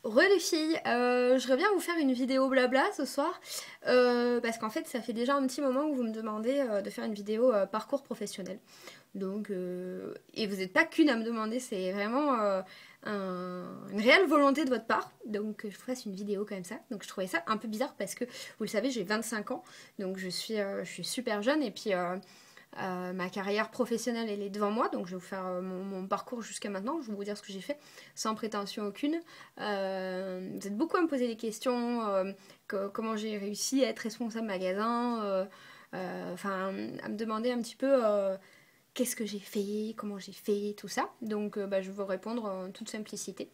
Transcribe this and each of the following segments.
Re les filles, je reviens vous faire une vidéo blabla ce soir parce qu'en fait ça fait déjà un petit moment que vous me demandez de faire une vidéo parcours professionnel. Donc, et vous n'êtes pas qu'une à me demander, c'est vraiment une réelle volonté de votre part. Donc je vous fasse une vidéo comme ça. Donc je trouvais ça un peu bizarre parce que vous le savez j'ai 25 ans, donc je suis super jeune et puis ma carrière professionnelle elle est devant moi, donc je vais vous faire mon parcours jusqu'à maintenant, je vais vous dire ce que j'ai fait sans prétention aucune. Vous êtes beaucoup à me poser des questions, comment j'ai réussi à être responsable magasin, enfin à me demander un petit peu qu'est-ce que j'ai fait, comment j'ai fait, tout ça. Donc je vais vous répondre en toute simplicité.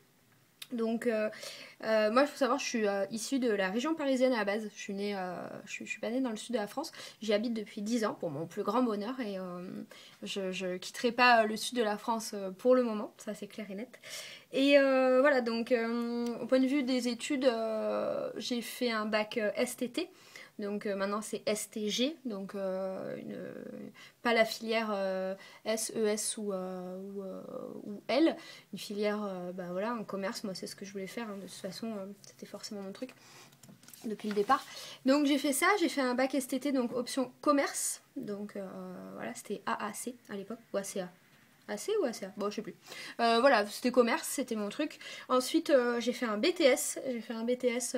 Donc moi il faut savoir je suis issue de la région parisienne à la base. Je suis pas née dans le sud de la France. J'y habite depuis 10 ans pour mon plus grand bonheur et je quitterai pas le sud de la France pour le moment, ça c'est clair et net. Et voilà donc au point de vue des études j'ai fait un bac STT. Donc maintenant c'est STG, donc pas la filière SES ou L, une filière voilà, en commerce, moi c'est ce que je voulais faire, hein, de toute façon c'était forcément mon truc depuis le départ. Donc j'ai fait ça, j'ai fait un bac STT, donc option commerce, donc voilà c'était AAC à l'époque, ou ACA. AC ou ACA? Bon, je sais plus. Voilà, c'était commerce, c'était mon truc. Ensuite, j'ai fait un BTS. J'ai fait un BTS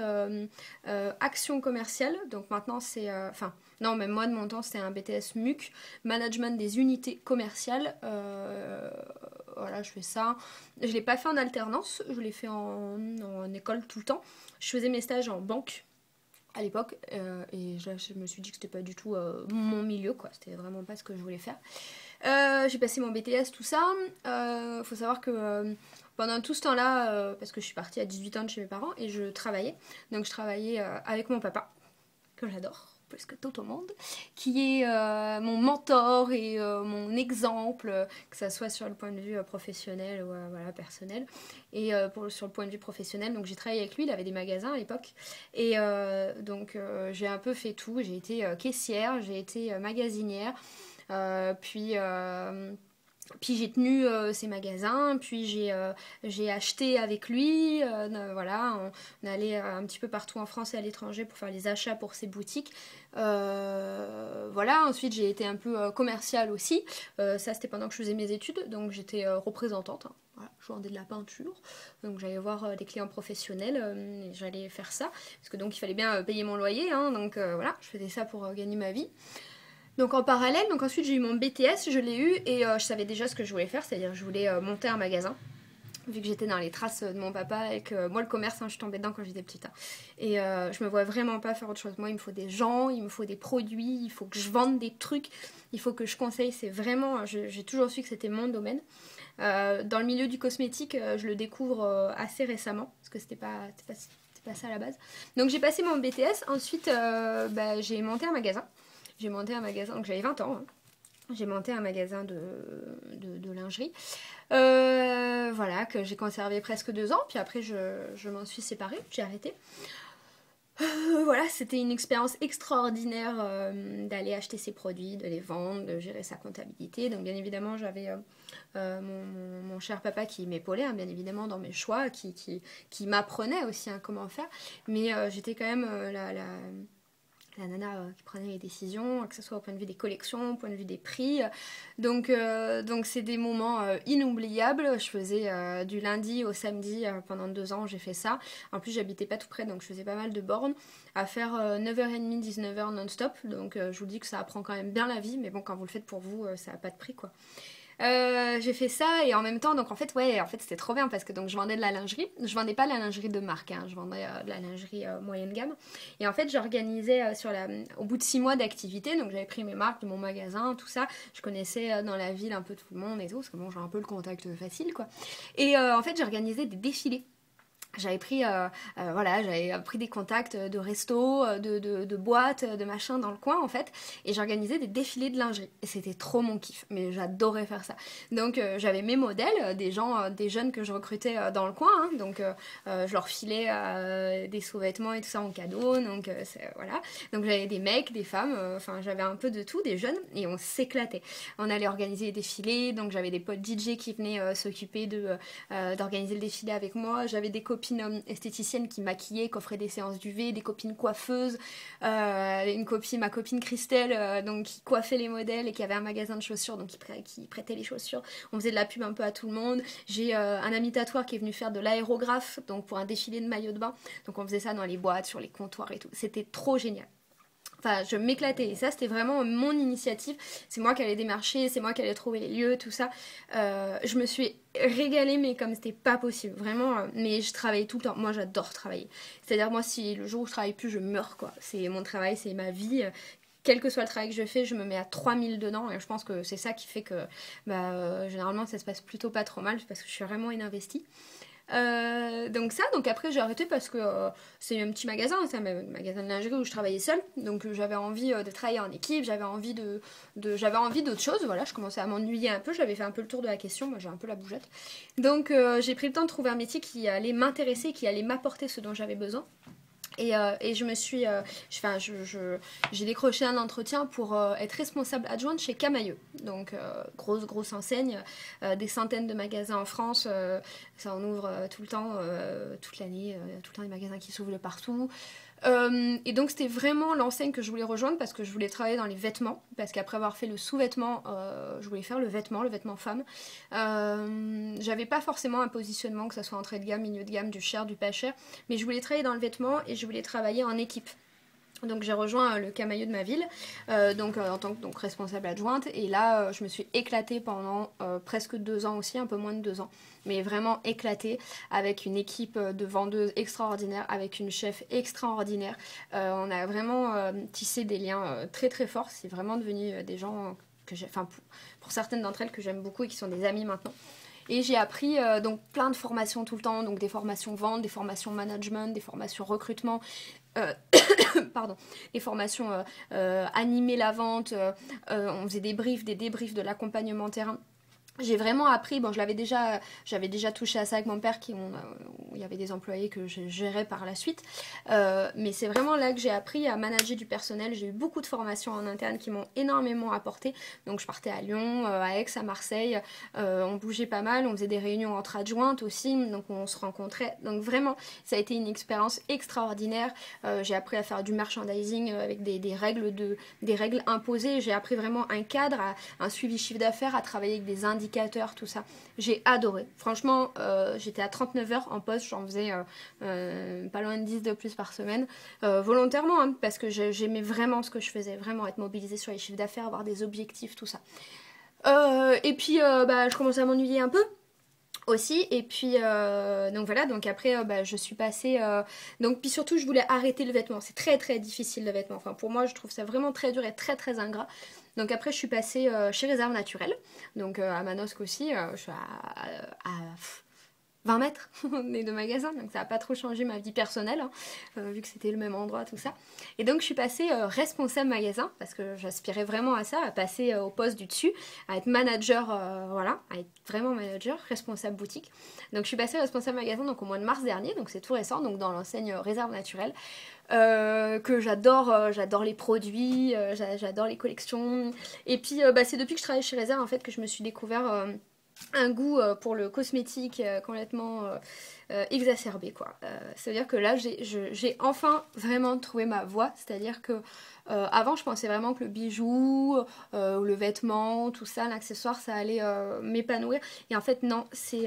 action commerciale. Donc maintenant, c'est. Enfin, non, même moi de mon temps, c'était un BTS MUC, management des unités commerciales. Voilà, je fais ça. Je l'ai pas fait en alternance, je l'ai fait en école tout le temps. Je faisais mes stages en banque à l'époque et là, je me suis dit que c'était pas du tout mon milieu, quoi. C'était vraiment pas ce que je voulais faire. J'ai passé mon BTS, tout ça. Faut savoir que pendant tout ce temps-là, parce que je suis partie à 18 ans de chez mes parents et je travaillais. Donc je travaillais avec mon papa, que j'adore plus que tout au monde, qui est mon mentor et mon exemple, que ça soit sur le point de vue professionnel ou voilà, personnel. Et sur le point de vue professionnel, donc j'ai travaillé avec lui, il avait des magasins à l'époque. Et donc j'ai un peu fait tout. J'ai été caissière, j'ai été magasinière. Puis j'ai tenu ses magasins, puis j'ai acheté avec lui, voilà, on allait un petit peu partout en France et à l'étranger pour faire les achats pour ses boutiques. Voilà, ensuite j'ai été un peu commerciale aussi, ça c'était pendant que je faisais mes études, donc j'étais représentante, hein. Voilà, je vendais de la peinture, donc j'allais voir des clients professionnels, et j'allais faire ça, parce que donc il fallait bien payer mon loyer, hein, donc voilà, je faisais ça pour gagner ma vie. Donc en parallèle, donc ensuite j'ai eu mon BTS, je l'ai eu et je savais déjà ce que je voulais faire, c'est-à-dire je voulais monter un magasin. Vu que j'étais dans les traces de mon papa et que moi le commerce, hein, je suis tombée dedans quand j'étais petite, hein. Et je me vois vraiment pas faire autre chose. Moi il me faut des gens, il me faut des produits, il faut que je vende des trucs, il faut que je conseille. C'est vraiment, j'ai toujours su que c'était mon domaine. Dans le milieu du cosmétique, je le découvre assez récemment parce que c'était pas ça à la base. Donc j'ai passé mon BTS, ensuite j'ai monté un magasin. J'ai monté un magasin, donc j'avais 20 ans, hein. J'ai monté un magasin de lingerie. Voilà, que j'ai conservé presque 2 ans, puis après je m'en suis séparée, j'ai arrêté. Voilà, c'était une expérience extraordinaire d'aller acheter ses produits, de les vendre, de gérer sa comptabilité. Donc bien évidemment j'avais mon cher papa qui m'épaulait, hein, bien évidemment dans mes choix, qui m'apprenait aussi, hein, comment faire. Mais j'étais quand même la nana qui prenait les décisions, que ce soit au point de vue des collections, au point de vue des prix. Donc c'est des moments inoubliables. Je faisais du lundi au samedi pendant 2 ans, j'ai fait ça. En plus, j'habitais pas tout près, donc je faisais pas mal de bornes à faire 9h30, 19h non-stop. Donc je vous dis que ça apprend quand même bien la vie, mais bon, quand vous le faites pour vous, ça n'a pas de prix, quoi. J'ai fait ça et en même temps, donc en fait, ouais, en fait c'était trop bien parce que donc je vendais de la lingerie. Je vendais pas de la lingerie de marque, hein, je vendais de la lingerie moyenne gamme. Et en fait, j'organisais au bout de 6 mois d'activité, donc j'avais pris mes marques de mon magasin, tout ça. Je connaissais dans la ville un peu tout le monde et tout, parce que bon, j'ai un peu le contact facile, quoi. Et en fait, j'organisais des défilés. Voilà, j'avais pris des contacts de restos, de boîtes, de machins dans le coin en fait, et j'organisais des défilés de lingerie. Et c'était trop mon kiff, mais j'adorais faire ça. Donc j'avais mes modèles, des gens, des jeunes que je recrutais dans le coin, hein, donc je leur filais des sous-vêtements et tout ça en cadeau, donc voilà. Donc j'avais des mecs, des femmes, enfin j'avais un peu de tout, des jeunes, et on s'éclatait. On allait organiser des défilés, donc j'avais des potes DJ qui venaient s'occuper d'organiser le défilé avec moi, j'avais des copines copines esthéticiennes qui maquillaient, qui offraient des séances d'UV, des copines coiffeuses, ma copine Christelle, donc qui coiffait les modèles et qui avait un magasin de chaussures, donc qui prêtait les chaussures. On faisait de la pub un peu à tout le monde. J'ai un ami tatoueur qui est venu faire de l'aérographe, donc pour un défilé de maillots de bain. Donc on faisait ça dans les boîtes, sur les comptoirs et tout. C'était trop génial. Enfin, je m'éclatais. Et ça, c'était vraiment mon initiative. C'est moi qui allais démarcher, c'est moi qui allais trouver les lieux, tout ça. Je me suis régalée, mais comme c'était pas possible. Vraiment, mais je travaillais tout le temps. Moi, j'adore travailler. C'est-à-dire, moi, si le jour où je travaille plus, je meurs, quoi. C'est mon travail, c'est ma vie. Quel que soit le travail que je fais, je me mets à 3000 dedans. Et je pense que c'est ça qui fait que, généralement, ça se passe plutôt pas trop mal, parce que je suis vraiment une investie. Donc après j'ai arrêté parce que c'est un petit magasin, c'est un magasin de lingerie où je travaillais seule, donc j'avais envie de travailler en équipe, j'avais envie j'avais envie d'autre chose, voilà, je commençais à m'ennuyer un peu, j'avais fait un peu le tour de la question, moi j'ai un peu la bougeotte, donc j'ai pris le temps de trouver un métier qui allait m'intéresser, qui allait m'apporter ce dont j'avais besoin. Et je me suis, j'ai décroché un entretien pour être responsable adjointe chez Camaïeu. Donc grosse enseigne, des centaines de magasins en France, ça en ouvre tout le temps, toute l'année, tout le temps des magasins qui s'ouvrent de partout. Et donc c'était vraiment l'enseigne que je voulais rejoindre parce que je voulais travailler dans les vêtements, parce qu'après avoir fait le sous-vêtement, je voulais faire le vêtement femme. J'avais pas forcément un positionnement, que ce soit entrée de gamme, milieu de gamme, du cher, du pas cher, mais je voulais travailler dans le vêtement et je voulais travailler en équipe. Donc j'ai rejoint le Camaïeu de ma ville, en tant que responsable adjointe, et là je me suis éclatée pendant presque 2 ans aussi, un peu moins de 2 ans, mais vraiment éclatée, avec une équipe de vendeuses extraordinaire, avec une chef extraordinaire. On a vraiment tissé des liens très très forts, c'est vraiment devenu des gens que j'ai, enfin pour certaines d'entre elles que j'aime beaucoup et qui sont des amies maintenant. Et j'ai appris donc plein de formations tout le temps, donc des formations vente, des formations management, des formations recrutement, pardon, des formations animer la vente, on faisait des débriefs de l'accompagnement terrain. J'ai vraiment appris, bon j'avais déjà touché à ça avec mon père, où il y avait des employés que je gérais par la suite, mais c'est vraiment là que j'ai appris à manager du personnel. J'ai eu beaucoup de formations en interne qui m'ont énormément apporté, donc je partais à Lyon, à Aix, à Marseille, on bougeait pas mal, on faisait des réunions entre adjointes aussi, donc on se rencontrait, donc vraiment ça a été une expérience extraordinaire. J'ai appris à faire du merchandising avec des règles imposées, j'ai appris vraiment un cadre, un suivi chiffre d'affaires, à travailler avec des indicateurs, tout ça. J'ai adoré. Franchement, j'étais à 39 heures en poste, j'en faisais pas loin de 10 de plus par semaine, volontairement, hein, parce que j'aimais vraiment ce que je faisais, vraiment être mobilisée sur les chiffres d'affaires, avoir des objectifs, tout ça. Et puis, je commençais à m'ennuyer un peu aussi, et puis donc voilà, donc après je suis passée donc puis surtout je voulais arrêter le vêtement, c'est très très difficile le vêtement, enfin pour moi je trouve ça vraiment très dur et très très ingrat, donc après je suis passée chez Réserve Naturelle, donc à Manosque aussi, je suis à 20 mètres des deux magasins, donc ça n'a pas trop changé ma vie personnelle, hein, vu que c'était le même endroit, tout ça. Et donc je suis passée responsable magasin, parce que j'aspirais vraiment à ça, à passer au poste du dessus, à être manager, voilà, à être vraiment manager, responsable boutique. Donc je suis passée responsable magasin donc au mois de mars dernier, donc c'est tout récent, donc dans l'enseigne Réserve Naturelle, que j'adore les produits, j'adore les collections. Et puis c'est depuis que je travaille chez Réserve en fait que je me suis découvert un goût pour le cosmétique complètement exacerbé quoi. C'est-à-dire que là j'ai enfin vraiment trouvé ma voie, c'est-à-dire que avant je pensais vraiment que le bijou, le vêtement, tout ça, l'accessoire ça allait m'épanouir, et en fait non, c'est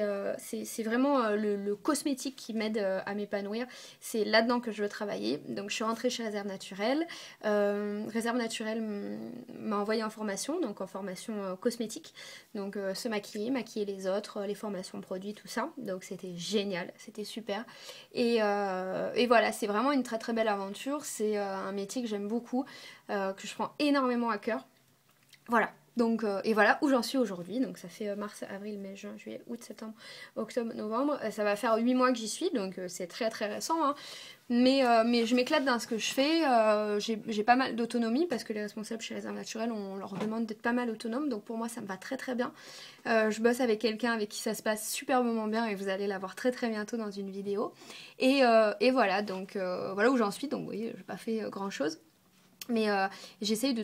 vraiment le cosmétique qui m'aide à m'épanouir, c'est là-dedans que je veux travailler. Donc je suis rentrée chez Réserve Naturelle, Réserve Naturelle m'a envoyé en formation, donc en formation cosmétique, donc se maquiller les autres, les formations produits, tout ça, donc c'était génial, c'était super, et voilà, c'est vraiment une très très belle aventure, c'est un métier que j'aime beaucoup, que je prends énormément à cœur, voilà. Donc, et voilà où j'en suis aujourd'hui, donc ça fait mars, avril, mai, juin, juillet, août, septembre, octobre, novembre, ça va faire 8 mois que j'y suis, donc c'est très très récent, hein. Mais je m'éclate dans ce que je fais, j'ai pas mal d'autonomie, parce que les responsables chez Réserve Naturelle, on leur demande d'être pas mal autonome, donc pour moi ça me va très très bien. Je bosse avec quelqu'un avec qui ça se passe superbement bien, et vous allez la voir très très bientôt dans une vidéo. Et voilà, donc voilà où j'en suis, donc vous voyez, j'ai pas fait grand chose. Mais j'essaye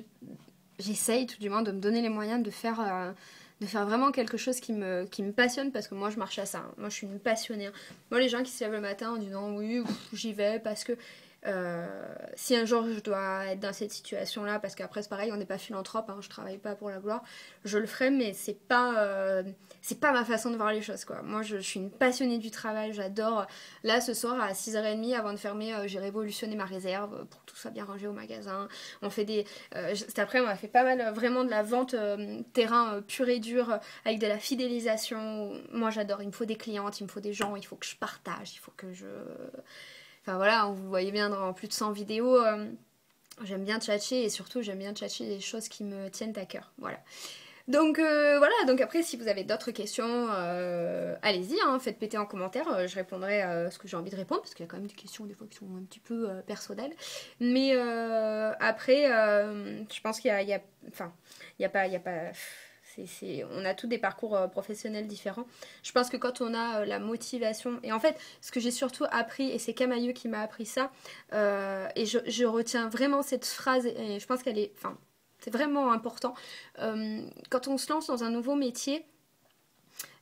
tout du moins de me donner les moyens de faire de faire vraiment quelque chose qui me passionne, parce que moi je marche à ça, hein. Moi je suis une passionnée, hein. Moi les gens qui se lèvent le matin en disant oui j'y vais parce que si un jour je dois être dans cette situation là, parce qu'après c'est pareil, on n'est pas philanthrope, hein, je travaille pas pour la gloire, je le ferai, mais c'est pas ma façon de voir les choses, quoi. Moi je suis une passionnée du travail, j'adore. Là ce soir à 6h30 avant de fermer, j'ai révolutionné ma réserve pour que tout soit bien rangé au magasin. On fait cet après on a fait pas mal vraiment de la vente terrain pur et dur, avec de la fidélisation. Moi j'adore, il me faut des clientes, il me faut des gens, il faut que je partage, il faut que je... Enfin voilà, vous voyez bien dans plus de 100 vidéos, j'aime bien tchatcher, et surtout j'aime bien tchatcher des choses qui me tiennent à cœur. Voilà. Donc voilà, donc après si vous avez d'autres questions, allez-y, hein, faites péter en commentaire, je répondrai à ce que j'ai envie de répondre, parce qu'il y a quand même des questions des fois qui sont un petit peu personnelles. Mais après, je pense qu'il y a, enfin, il y a pas on a tous des parcours professionnels différents. Je pense que quand on a la motivation, et en fait, ce que j'ai surtout appris, et c'est Camailleux qui m'a appris ça, et je retiens vraiment cette phrase, et je pense qu'elle est, enfin, c'est vraiment important. Quand on se lance dans un nouveau métier,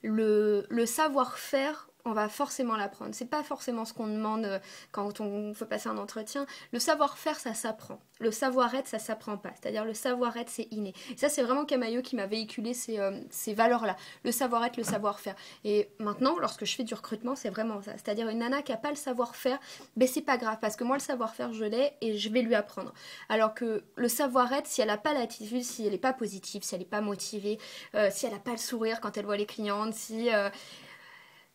le savoir-faire, on va forcément l'apprendre. C'est pas forcément ce qu'on demande quand on veut passer un entretien. Le savoir-faire, ça s'apprend. Le savoir-être, ça s'apprend pas. C'est-à-dire le savoir-être, c'est inné. Et ça, c'est vraiment Camailleux qui m'a véhiculé ces valeurs-là. Le savoir-être, le savoir-faire. Et maintenant, lorsque je fais du recrutement, c'est vraiment ça. C'est-à-dire une nana qui a pas le savoir-faire, ben c'est pas grave, parce que moi, le savoir-faire, je l'ai et je vais lui apprendre. Alors que le savoir-être, si elle a pas l'attitude, si elle est pas positive, si elle est pas motivée, si elle a pas le sourire quand elle voit les clientes, si...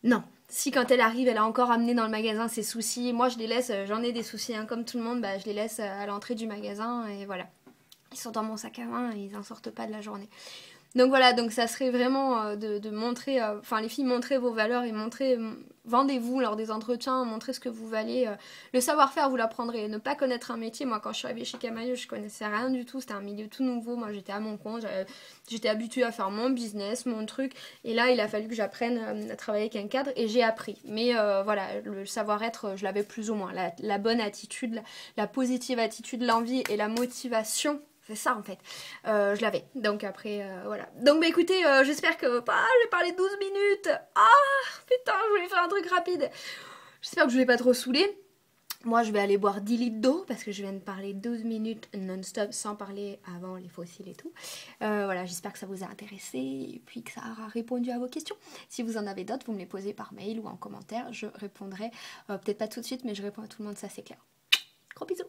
non, si quand elle arrive, elle a encore amené dans le magasin ses soucis, moi je les laisse, j'en ai des soucis, hein, comme tout le monde, bah, je les laisse à l'entrée du magasin et voilà. Ils sont dans mon sac à main et ils n'en sortent pas de la journée. Donc voilà, donc ça serait vraiment de montrer, enfin les filles, montrez vos valeurs et vendez-vous lors des entretiens, montrez ce que vous valez. Le savoir-faire, vous l'apprendrez. Ne pas connaître un métier, moi quand je suis arrivée chez Camailleux, je connaissais rien du tout, c'était un milieu tout nouveau, moi j'étais à mon compte, j'étais habituée à faire mon business, mon truc, et là il a fallu que j'apprenne à travailler avec un cadre, et j'ai appris. Mais voilà, le savoir-être, je l'avais plus ou moins. La bonne attitude, la positive attitude, l'envie et la motivation, c'est ça en fait. Je l'avais. Donc après, voilà. Donc bah écoutez, j'espère que... Ah, j'ai parlé 12 minutes. Ah, putain, je voulais faire un truc rapide. J'espère que je vais pas trop saouler. Moi, je vais aller boire 10 litres d'eau parce que je viens de parler 12 minutes non-stop sans parler avant les fossiles et tout. Voilà, j'espère que ça vous a intéressé et puis que ça aura répondu à vos questions. Si vous en avez d'autres, vous me les posez par mail ou en commentaire. Je répondrai, peut-être pas tout de suite, mais je réponds à tout le monde, ça c'est clair. Gros bisous.